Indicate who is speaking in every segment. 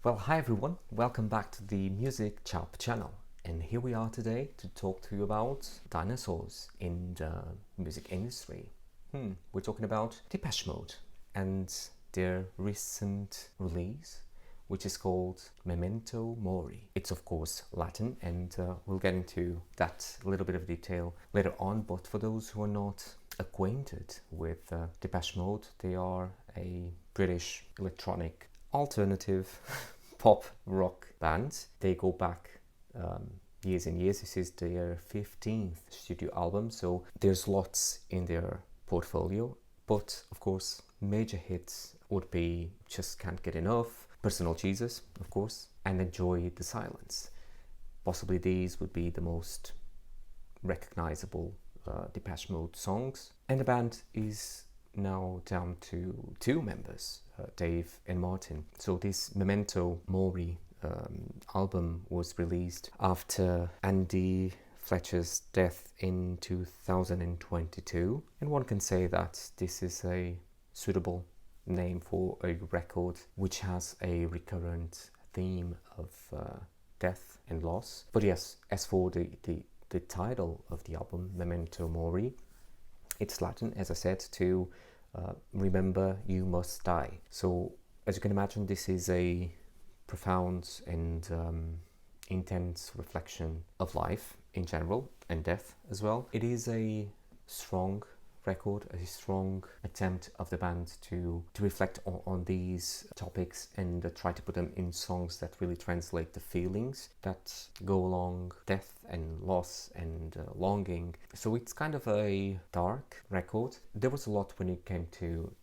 Speaker 1: Well, hi everyone, welcome back to the Music Chap channel. And here we are today to talk to you about dinosaurs in the music industry. We're talking about Depeche Mode and their recent release, which is called Memento Mori. It's of course Latin, and we'll get into that a little bit of detail later on. But for those who are not acquainted with Depeche Mode, they are a British electronic alternative pop rock band. They go back years and years. This is their 15th studio album, so there's lots in their portfolio. But of course, major hits would be Just Can't Get Enough, Personal Jesus, of course, and Enjoy the Silence. Possibly these would be the most recognizable Depeche Mode songs. And the band is now down to two members, Dave and Martin. So this Memento Mori album was released after Andy Fletcher's death in 2022, and one can say that this is a suitable name for a record which has a recurrent theme of death and loss. But yes, as for the title of the album, Memento Mori, it's Latin, as I said, to remember you must die. So as you can imagine, this is a profound and intense reflection of life in general and death as well. It is a strong record, a strong attempt of the band to reflect on these topics and try to put them in songs that really translate the feelings that go along death and loss and longing. So it's kind of a dark record. There was a lot when it came to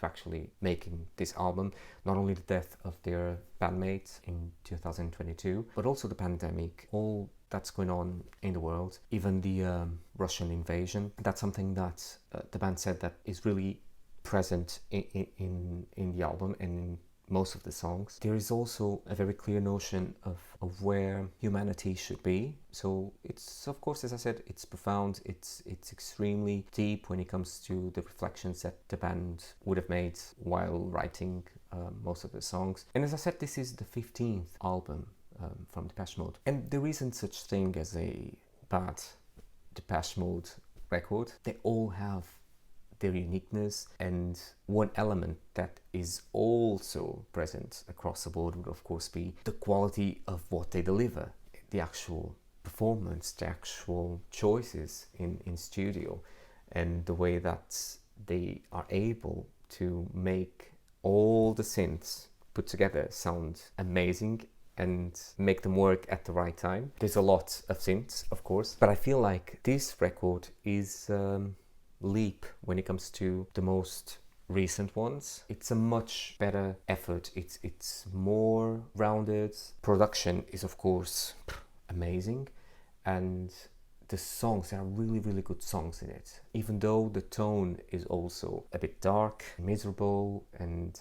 Speaker 1: actually making this album, not only the death of their bandmate in 2022, but also the pandemic, all that's going on in the world, even the Russian invasion. That's something that the band said that is really present in the album and in most of the songs. There is also a very clear notion of where humanity should be. So it's, of course, as I said, it's profound, it's extremely deep when it comes to the reflections that the band would have made while writing most of the songs. And as I said, this is the 15th album from Depeche Mode, and there isn't such thing as a bad Depeche Mode record. They all have their uniqueness, and one element that is also present across the board would of course be the quality of what they deliver, the actual performance, the actual choices in studio, and the way that they are able to make all the synths put together sound amazing and make them work at the right time. There's a lot of synths, of course, but I feel like this record is leap when it comes to the most recent ones. It's a much better effort. It's more rounded. Production is of course amazing, and the songs, there are really good songs in it, even though the tone is also a bit dark, miserable, and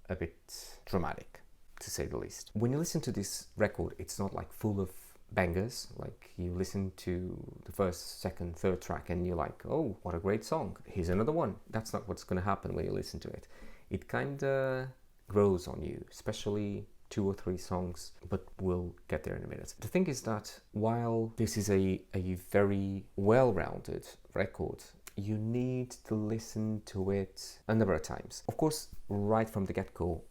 Speaker 1: a bit dramatic, to say the least. When you listen to this record, it's not like full of bangers, like you listen to the first, second, third track and you're like, oh, what a great song, here's another one. That's not what's going to happen when you listen to it. It kind of grows on you, especially 2 or 3 songs, but we'll get there in a minute. The thing is that while this is a very well-rounded record, you need to listen to it a number of times. Of course, right from the get-go,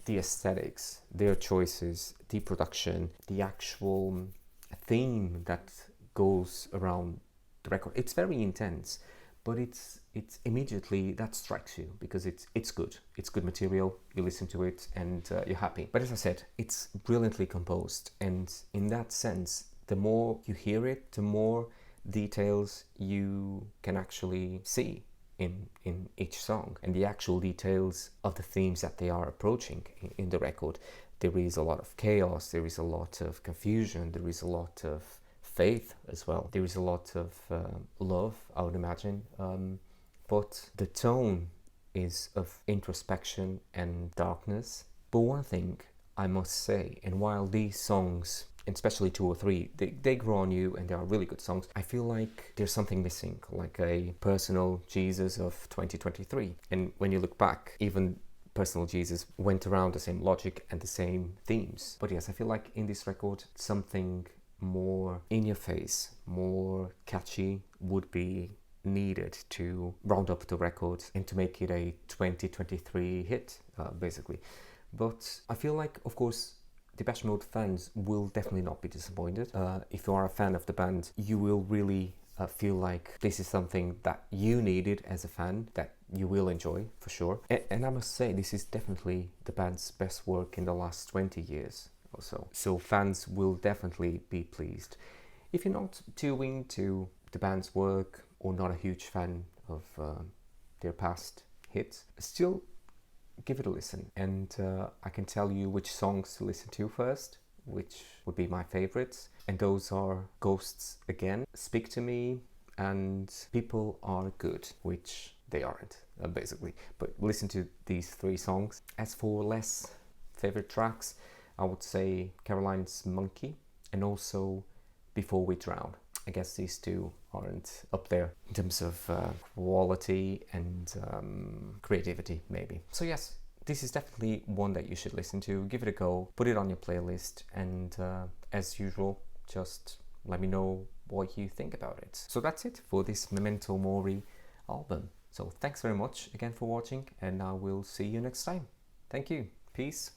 Speaker 1: the aesthetics, their choices, the production, the actual theme that goes around the record, it's very intense, but it's immediately that strikes you because it's good material. You listen to it and you're happy. But as I said, it's brilliantly composed, and in that sense, the more you hear it, the more details you can actually see in each song, and the actual details of the themes that they are approaching in the record. There is a lot of chaos, there is a lot of confusion, there is a lot of faith as well, there is a lot of love, I would imagine, but the tone is of introspection and darkness. But one thing I must say, and while these songs, especially 2 or 3, they grow on you and they are really good songs, I feel like there's something missing, like a personal Jesus of 2023. And when you look back, even Personal Jesus went around the same logic and the same themes. But yes, I feel like in this record, something more in your face, more catchy would be needed to round up the record and to make it a 2023 hit, basically. But I feel like, of course, Depeche Mode fans will definitely not be disappointed. If you are a fan of the band, you will really feel like this is something that you needed as a fan, that you will enjoy for sure. And I must say, this is definitely the band's best work in the last 20 years or so. So fans will definitely be pleased. If you're not too into the band's work or not a huge fan of their past hits, still give it a listen. And I can tell you which songs to listen to first, which would be my favorites. And those are Ghosts Again, Speak to Me, and People Are Good, which they aren't, basically. But listen to these three songs. As for less favorite tracks, I would say Caroline's Monkey and also Before We Drown. I guess these two aren't up there in terms of quality and creativity, maybe. So yes, this is definitely one that you should listen to. Give it a go, put it on your playlist, and as usual, just let me know what you think about it. So that's it for this Memento Mori album. So thanks very much again for watching, and I will see you next time. Thank you. Peace.